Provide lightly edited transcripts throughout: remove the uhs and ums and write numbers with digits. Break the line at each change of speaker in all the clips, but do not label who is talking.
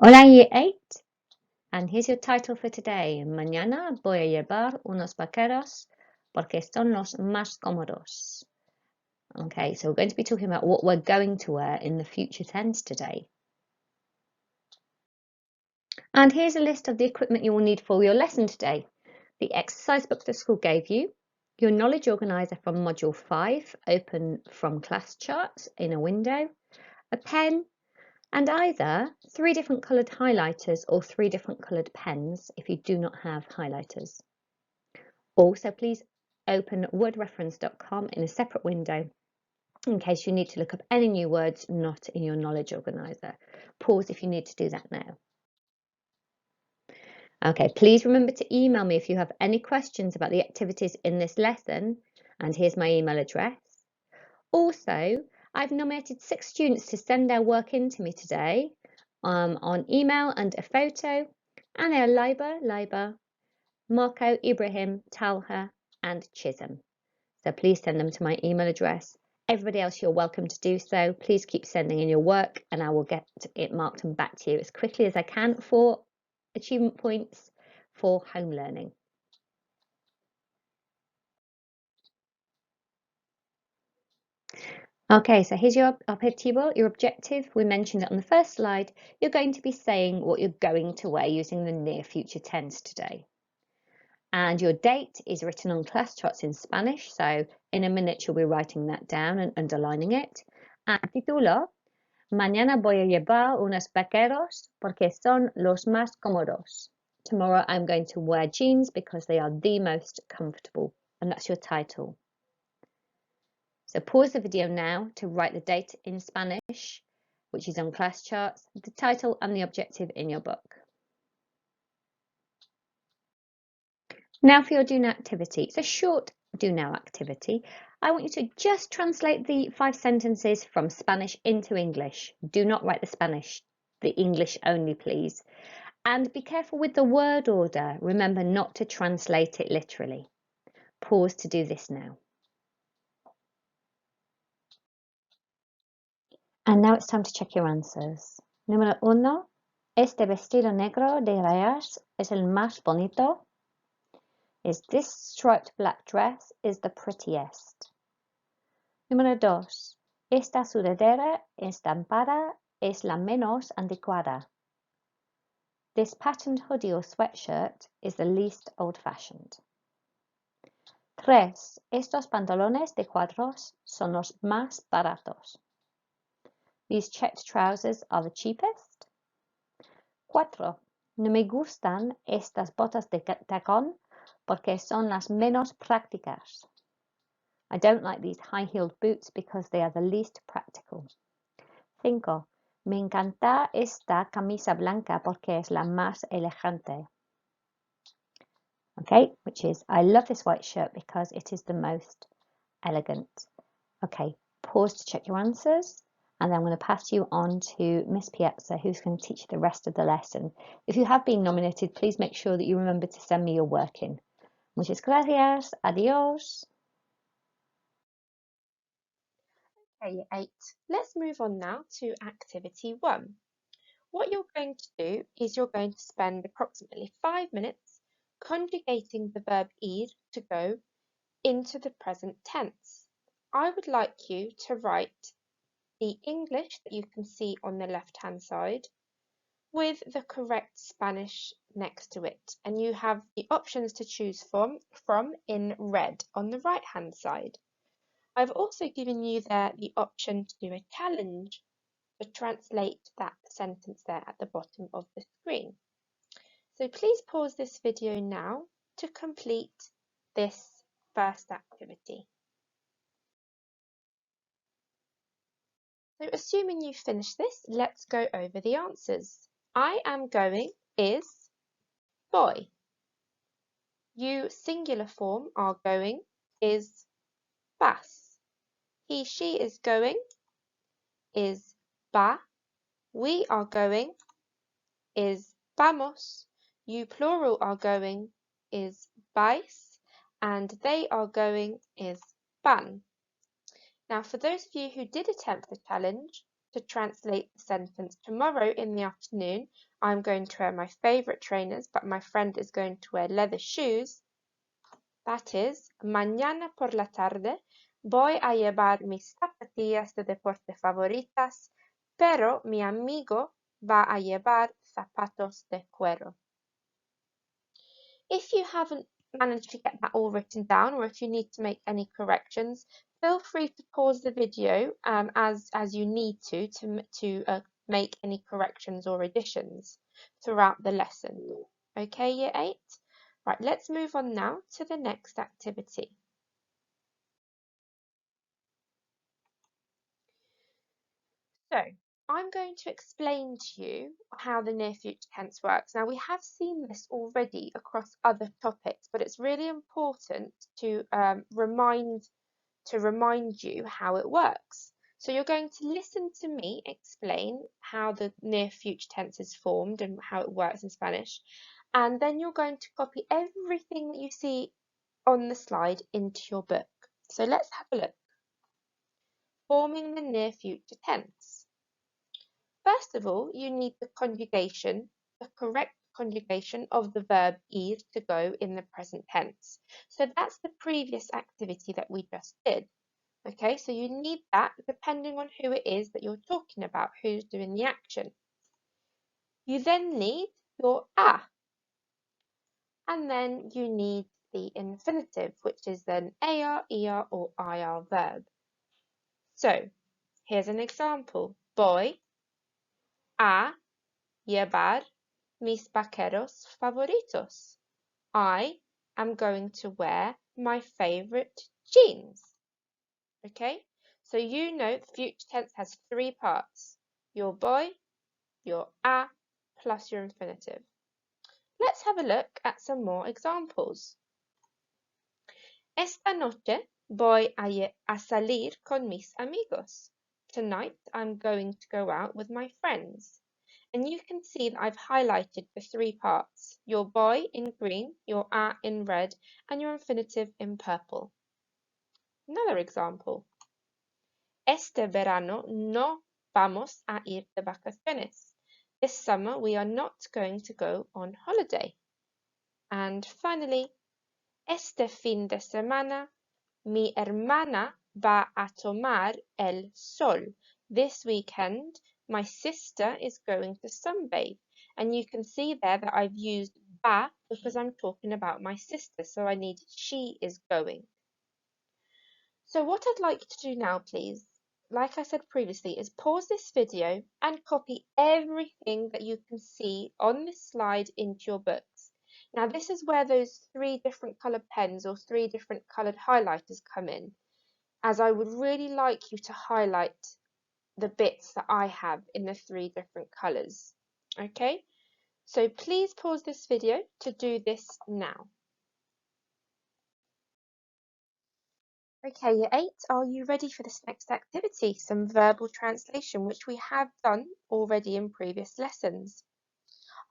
Hola Year 8, and here's your title for today. Mañana voy a llevar unos vaqueros porque son los más cómodos. Okay, so we're going to be talking about what we're going to wear in the future tense today. And here's a list of the equipment you will need for your lesson today. The exercise book the school gave you, your knowledge organizer from Module 5, open from class charts in a window, a pen, and either 3 different coloured highlighters or 3 different coloured pens if you do not have highlighters. Also, please open wordreference.com in a separate window in case you need to look up any new words not in your knowledge organiser. Pause if you need to do that now. Okay, please remember to email me if you have any questions about the activities in this lesson, and here's my email address. Also, I've nominated 6 students to send their work in to me today on email and a photo, and they are Laiba, Marco, Ibrahim, Talha and Chisholm. So please send them to my email address. Everybody else, you're welcome to do so. Please keep sending in your work and I will get it marked and back to you as quickly as I can for achievement points for home learning. Okay, so here's your objetivo, your objective. We mentioned it on the first slide. You're going to be saying what you're going to wear using the near future tense today. And your date is written on class charts in Spanish, so in a minute you'll be writing that down and underlining it. And título, mañana voy a llevar unos vaqueros porque son los más cómodos. Tomorrow I'm going to wear jeans because they are the most comfortable. And that's your title. So pause the video now to write the date in Spanish, which is on class charts, the title and the objective in your book. Now for your do now activity. It's a short do now activity. I want you to just translate the 5 sentences from Spanish into English. Do not write the Spanish, the English only, please. And be careful with the word order. Remember not to translate it literally. Pause to do this now. And now it's time to check your answers. Número 1. Este vestido negro de rayas es el más bonito. Is this striped black dress is the prettiest. Número 2. Esta sudadera estampada es la menos anticuada. This patterned hoodie or sweatshirt is the least old-fashioned. 3. Estos pantalones de cuadros son los más baratos. These checked trousers are the cheapest. 4. No me gustan estas botas de tacón porque son las menos prácticas. I don't like these high-heeled boots because they are the least practical. 5. Me encanta esta camisa blanca porque es la más elegante. Okay, which is, I love this white shirt because it is the most elegant. Okay, pause to check your answers. And then I'm going to pass you on to Miss Piazza, who's going to teach you the rest of the lesson. If you have been nominated, please make sure that you remember to send me your work in. Muchas gracias. Adios.
Okay, 8. Let's move on now to activity 1. What you're going to do is you're going to spend approximately 5 minutes conjugating the verb ir, to go, into the present tense. I would like you to write the English that you can see on the left-hand side with the correct Spanish next to it. And you have the options to choose from in red on the right-hand side. I've also given you there the option to do a challenge to translate that sentence there at the bottom of the screen. So please pause this video now to complete this first activity. So assuming you've finished this, let's go over the answers. I am going is boy. You singular form are going is vas. He, she is going is va. We are going is vamos. You plural are going is vais. And they are going is van. Now, for those of you who did attempt the challenge, to translate the sentence. Tomorrow in the afternoon, I'm going to wear my favorite trainers, but my friend is going to wear leather shoes. That is, mañana por la tarde voy a llevar mis zapatillas de deporte favoritas, pero mi amigo va a llevar zapatos de cuero. If you haven't managed to get that all written down, or if you need to make any corrections, feel free to pause the video as you need to make any corrections or additions throughout the lesson. Okay, Year 8? Right, let's move on now to the next activity. So, I'm going to explain to you how the near future tense works. Now, we have seen this already across other topics, but it's really important to remind you how it works. So you're going to listen to me explain how the near future tense is formed and how it works in Spanish, and then you're going to copy everything that you see on the slide into your book. So let's have a look. Forming the near future tense. First of all, you need the conjugation, the correct conjugation of the verb ir to go in the present tense. So that's the previous activity that we just did. Okay, so you need that depending on who it is that you're talking about, who's doing the action. You then need your a, and then you need the infinitive, which is then ar, er, or ir verb. So here's an example. Voy a llevar mis vaqueros favoritos. I am going to wear my favorite jeans. Okay, so you know the future tense has three parts. Your voy, your a, plus your infinitive. Let's have a look at some more examples. Esta noche voy a salir con mis amigos. Tonight I'm going to go out with my friends. And you can see that I've highlighted the three parts. Your voy in green, your a in red, and your infinitive in purple. Another example. Este verano no vamos a ir de vacaciones. This summer we are not going to go on holiday. And finally, este fin de semana mi hermana va a tomar el sol. This weekend my sister is going to sunbathe. And you can see there that I've used va because I'm talking about my sister, so I need she is going. So what I'd like you to do now, please, like I said previously, is pause this video and copy everything that you can see on this slide into your books. Now this is where those three different coloured pens or three different coloured highlighters come in, as I would really like you to highlight the bits that I have in the three different colours. Okay, so please pause this video to do this now. Okay, Year 8, are you ready for this next activity, some verbal translation, which we have done already in previous lessons?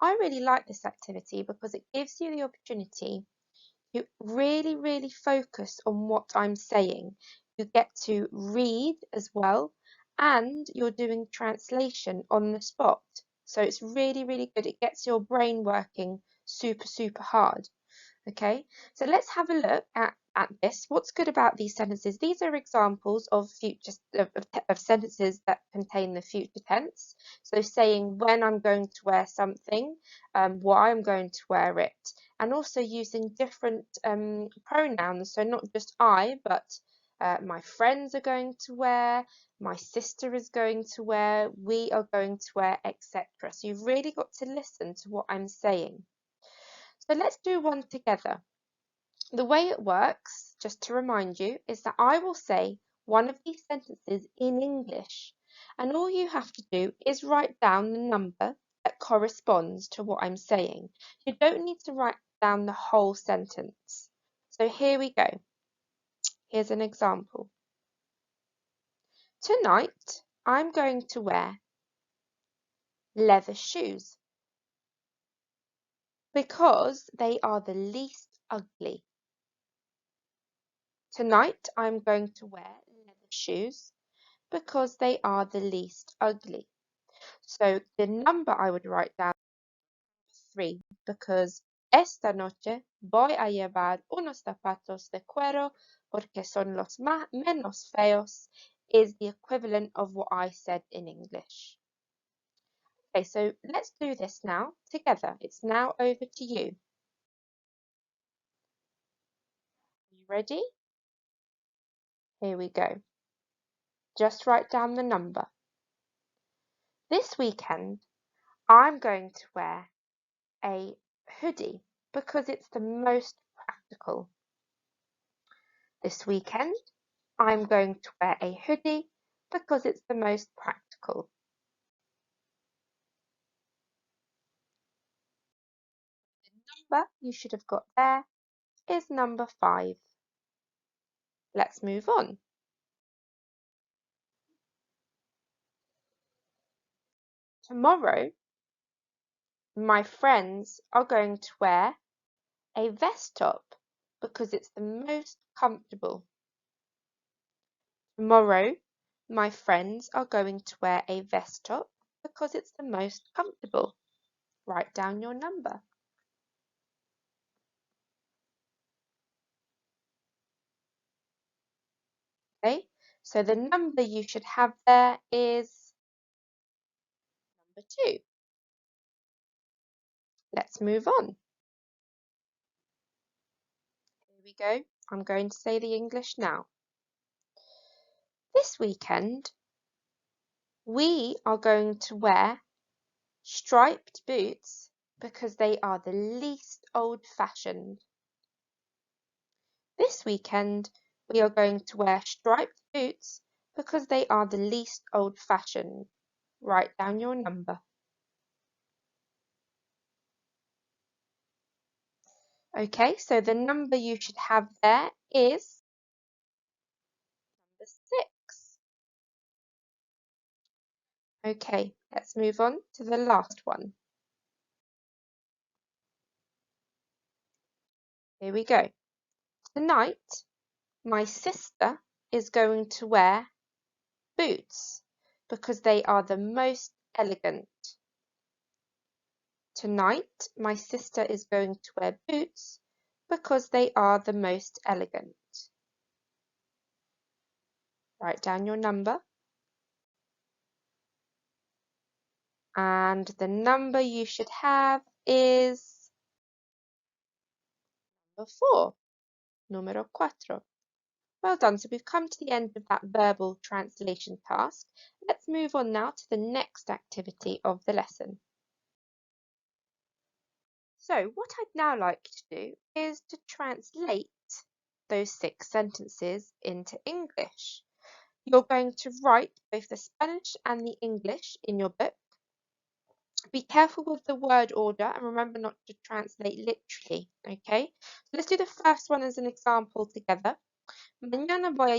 I really like this activity because it gives you the opportunity to really focus on what I'm saying. You get to read as well, and you're doing translation on the spot. So it's really good. It gets your brain working super hard. Okay, so let's have a look at this. What's good about these sentences? These are examples of sentences that contain the future tense. So saying when I'm going to wear something, why I'm going to wear it, and also using different pronouns. So not just I, but my friends are going to wear, my sister is going to wear, we are going to wear, etc. So you've really got to listen to what I'm saying. So let's do one together. The way it works, just to remind you, is that I will say one of these sentences in English, and all you have to do is write down the number that corresponds to what I'm saying. You don't need to write down the whole sentence. So here we go. Here's an example. Tonight, I'm going to wear leather shoes because they are the least ugly. Tonight I'm going to wear leather shoes because they are the least ugly. So the number I would write down is 3 because esta noche voy a llevar unos zapatos de cuero porque son los menos feos is the equivalent of what I said in English. Okay, so let's do this now together. It's now over to you. Are you ready? Here we go. Just write down the number. This weekend, I'm going to wear a hoodie because it's the most practical. This weekend, I'm going to wear a hoodie because it's the most practical. The number you should have got there is number 5. Let's move on. Tomorrow, my friends are going to wear a vest top because it's the most comfortable. Tomorrow, my friends are going to wear a vest top because it's the most comfortable. Write down your number. Okay, so the number you should have there is number 2. Let's move on. Here we go. I'm going to say the English now. This weekend, we are going to wear striped boots because they are the least old-fashioned. This weekend, we are going to wear striped boots because they are the least old-fashioned. Write down your number. Okay, so the number you should have there is number 6. Okay, let's move on to the last one. Here we go. Tonight, my sister is going to wear boots because they are the most elegant. Tonight, my sister is going to wear boots because they are the most elegant. Write down your number. And the number you should have is number 4, numero 4. Well done. So we've come to the end of that verbal translation task. Let's move on now to the next activity of the lesson. So what I'd now like to do is to translate those 6 sentences into English. You're going to write both the Spanish and the English in your book. Be careful with the word order and remember not to translate literally, okay? So let's do the first one as an example together. Mañana voy a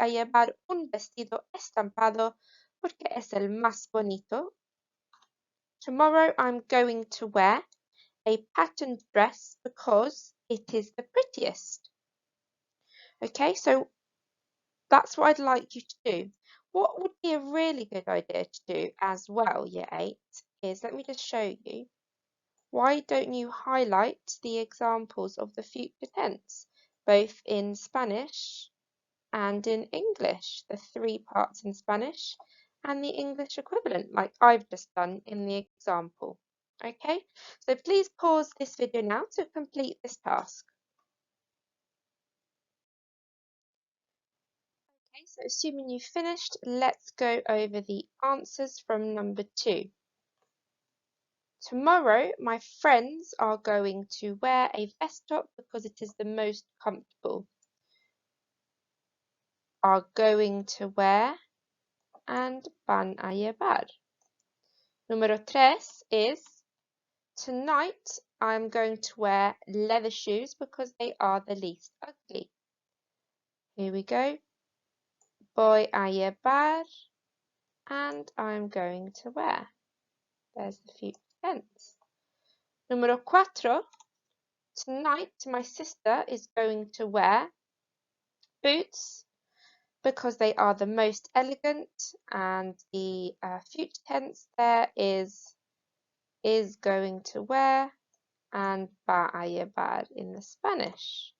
llevar un vestido estampado porque es el más bonito. Tomorrow I'm going to wear a patterned dress because it is the prettiest. Okay, so that's what I'd like you to do. What would be a really good idea to do as well, Year 8, is let me just show you. Why don't you highlight the examples of the future tense, both in Spanish and in English, the 3 parts in Spanish and the English equivalent, like I've just done in the example. Okay, so please pause this video now to complete this task. Okay, so assuming you've finished, let's go over the answers from number 2. Tomorrow, my friends are going to wear a vest top because it is the most comfortable. Are going to wear and van a llevar. Número 3 is tonight I'm going to wear leather shoes because they are the least ugly. Here we go. Voy a llevar and I'm going to wear. There's the future tense. Número 4. Tonight my sister is going to wear boots because they are the most elegant, and the future tense there is going to wear, and va a llevar in the Spanish.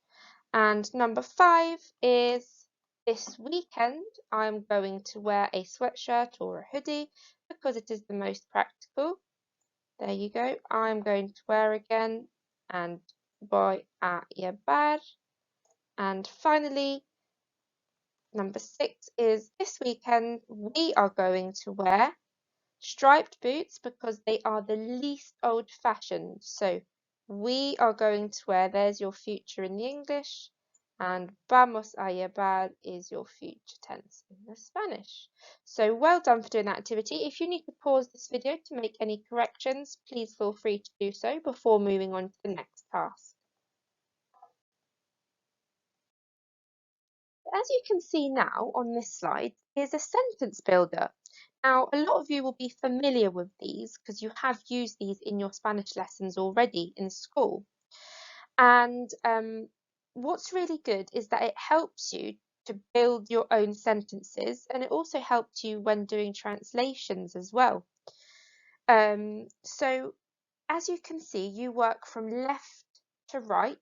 And number 5 is this weekend I'm going to wear a sweatshirt or a hoodie because it is the most practical. There you go. I'm going to wear again, and voy a llevar. And finally, number 6 is this weekend we are going to wear striped boots because they are the least old-fashioned. So we are going to wear, there's your future in the English, and vamos a llevar is your future tense in the Spanish. So well done for doing that activity. If you need to pause this video to make any corrections, please feel free to do so before moving on to the next task. As you can see now on this slide is a sentence builder. Now, a lot of you will be familiar with these because you have used these in your Spanish lessons already in school. And what's really good is that it helps you to build your own sentences, and it also helps you when doing translations as well. So as you can see, you work from left to right.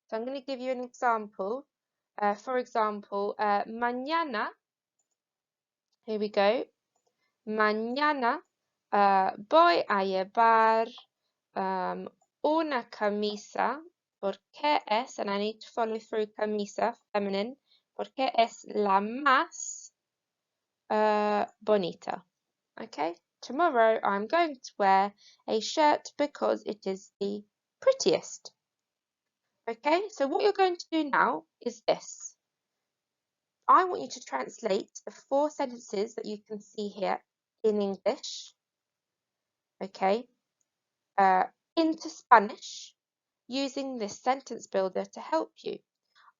So I'm going to give you an example. For example, mañana, here we go. Mañana voy a llevar una camisa porque es, and I need to follow through camisa, feminine, porque es la más bonita. Okay, tomorrow I'm going to wear a shirt because it is the prettiest. Okay, so what you're going to do now is this. I want you to translate the 4 sentences that you can see here in English, okay, into Spanish using this sentence builder to help you.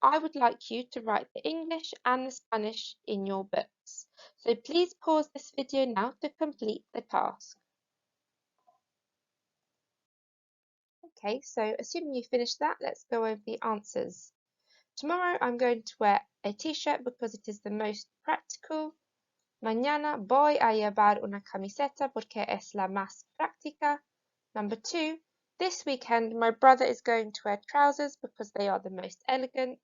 I would like you to write the English and the Spanish in your books. So please pause this video now to complete the task. Okay, so assuming you finished that, let's go over the answers. Tomorrow I'm going to wear a t-shirt because it is the most practical. Mañana voy a llevar una camiseta porque es la más práctica. Number 2, this weekend my brother is going to wear trousers because they are the most elegant.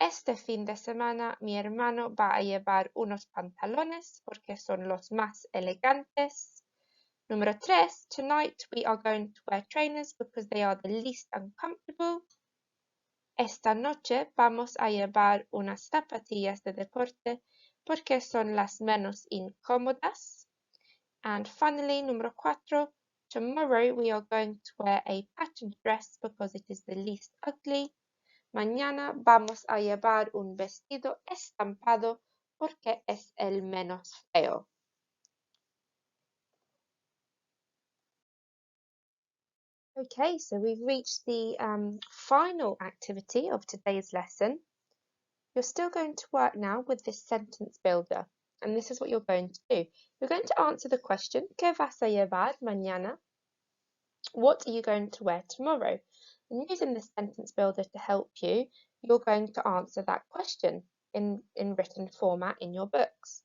Este fin de semana mi hermano va a llevar unos pantalones porque son los más elegantes. Number 3, tonight we are going to wear trainers because they are the least uncomfortable. Esta noche vamos a llevar unas zapatillas de deporte porque son las menos incómodas. And finally, number 4, tomorrow we are going to wear a patterned dress because it is the least ugly. Mañana vamos a llevar un vestido estampado porque es el menos feo. Okay, so we've reached the final activity of today's lesson. You're still going to work now with this sentence builder, and this is what you're going to do. You're going to answer the question, ¿Qué vas a llevar mañana? What are you going to wear tomorrow? And using this sentence builder to help you, you're going to answer that question in written format in your books.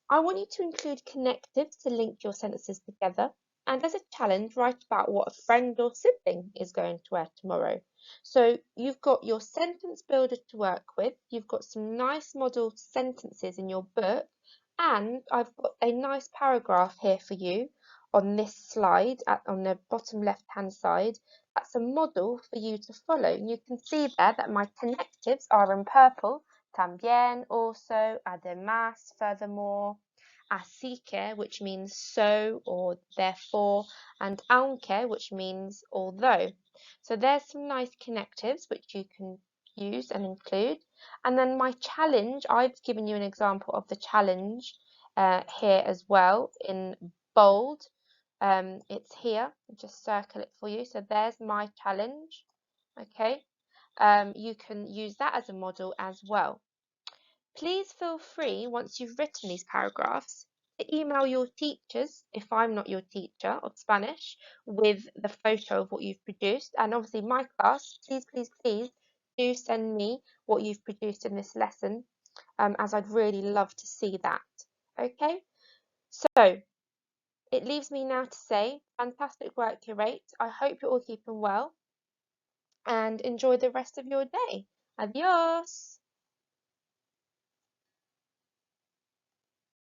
I want you to include connectives to link your sentences together, and as a challenge, write about what a friend or sibling is going to wear tomorrow. So you've got your sentence builder to work with, you've got some nice model sentences in your book, and I've got a nice paragraph here for you on this slide on the bottom left hand side. That's a model for you to follow. You can see there that my connectives are in purple. También, also, además, furthermore, así que, which means so or therefore, and aunque, which means although. So there's some nice connectives which you can use and include. And then my challenge, I've given you an example of the challenge here as well in bold. It's here, just circle it for you. So there's my challenge, okay? You can use that as a model as well. Please feel free, once you've written these paragraphs, to email your teachers, if I'm not your teacher of Spanish, with the photo of what you've produced. And obviously my class, please, please, please do send me what you've produced in this lesson as I'd really love to see that. Okay, so it leaves me now to say, fantastic work, Year 8. I hope you're all keeping well and enjoy the rest of your day. Adios!